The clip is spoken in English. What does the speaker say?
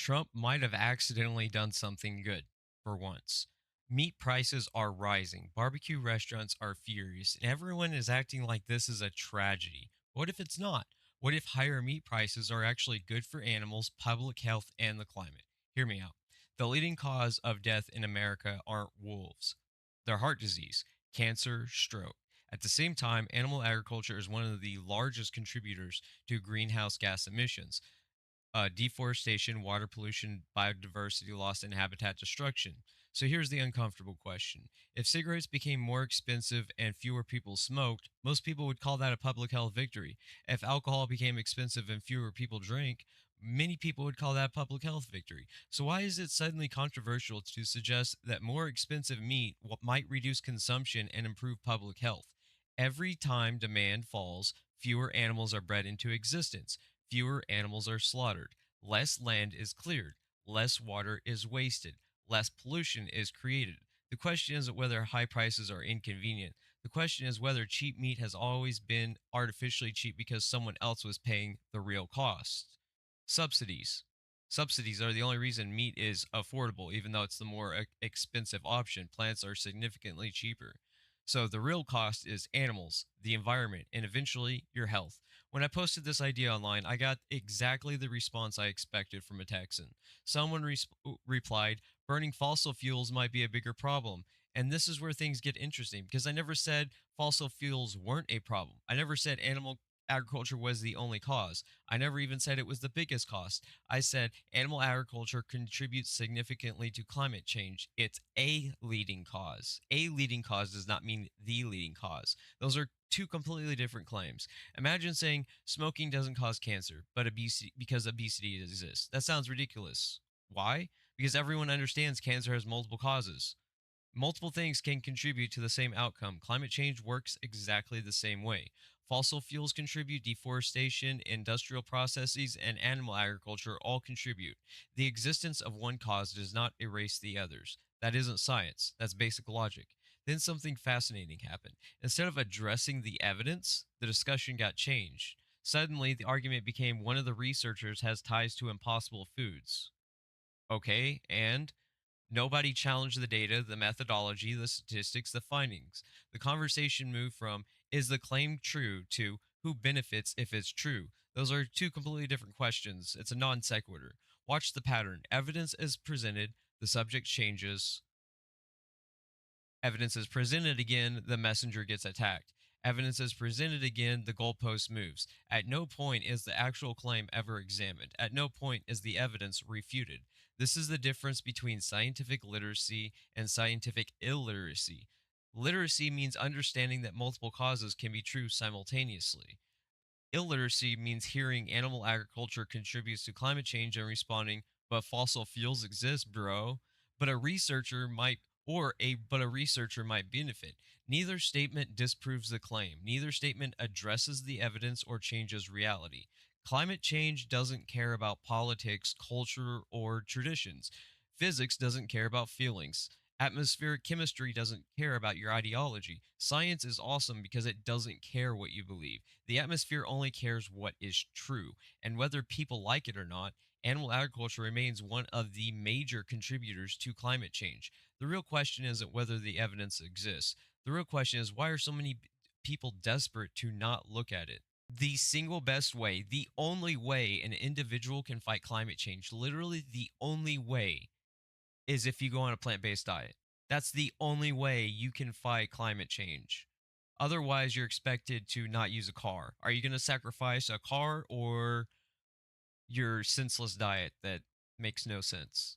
Trump might have accidentally done something good for once. Meat prices are rising, barbecue restaurants are furious, and everyone is acting like this is a tragedy. What if it's not? What if higher meat prices are actually good for animals, public health, and the climate? Hear me out. The leading cause of death in America aren't wolves, they're heart disease, cancer, stroke. At the same time, animal agriculture is one of the largest contributors to greenhouse gas emissions, deforestation, water pollution, biodiversity loss, and habitat destruction. So here's the uncomfortable question. If cigarettes became more expensive and fewer people smoked, most people would call that a public health victory. If alcohol became expensive and fewer people drank, many people would call that a public health victory. So why is it suddenly controversial to suggest that more expensive meat might reduce consumption and improve public health? Every time demand falls, fewer animals are bred into existence. Fewer animals are slaughtered, less land is cleared, less water is wasted, less pollution is created. The question isn't whether high prices are inconvenient. The question is whether cheap meat has always been artificially cheap because someone else was paying the real cost. Subsidies. Subsidies are the only reason meat is affordable, even though it's the more expensive option. Plants are significantly cheaper. So the real cost is animals, the environment, and eventually your health. When I posted this idea online, I got exactly the response I expected from a Texan. Someone replied, burning fossil fuels might be a bigger problem. And this is where things get interesting because I never said fossil fuels weren't a problem. I never said animal agriculture was the only cause. I never even said it was the biggest cost. I said animal agriculture contributes significantly to climate change. It's a leading cause. A leading cause does not mean the leading cause. Those are two completely different claims. Imagine saying smoking doesn't cause cancer, but obesity because obesity exists. That sounds ridiculous. Why? Because everyone understands cancer has multiple causes. Multiple things can contribute to the same outcome. Climate change works exactly the same way. Fossil fuels contribute, deforestation, industrial processes, and animal agriculture all contribute. The existence of one cause does not erase the others. That isn't science, that's basic logic. Then something fascinating happened. Instead of addressing the evidence, the discussion got changed. Suddenly, the argument became one of the researchers has ties to impossible foods. Okay, and nobody challenged the data, the methodology, the statistics, the findings. The conversation moved from is the claim true to who benefits if it's true. Those are two completely different questions. It's a non sequitur. Watch the pattern. Evidence is presented, the subject changes. Evidence is presented again, the messenger gets attacked. Evidence is presented again, the goalpost moves. At no point is the actual claim ever examined. At no point is the evidence refuted. This is the difference between scientific literacy and scientific illiteracy. Literacy means understanding that multiple causes can be true simultaneously. Illiteracy means hearing animal agriculture contributes to climate change and responding, but fossil fuels exist, bro. But a researcher might but a researcher might benefit. Neither statement disproves the claim. Neither statement addresses the evidence or changes reality. Climate change doesn't care about politics, culture, or traditions. Physics doesn't care about feelings. Atmospheric chemistry doesn't care about your ideology. Science is awesome because it doesn't care what you believe. The atmosphere only cares what is true. And whether people like it or not, animal agriculture remains one of the major contributors to climate change. The real question isn't whether the evidence exists. The real question is why are so many people desperate to not look at it? The single best way, the only way an individual can fight climate change, literally the only way, is if you go on a plant based diet. That's the only way you can fight climate change. Otherwise, you're expected to not use a car. Are you going to sacrifice a car or your senseless diet that makes no sense?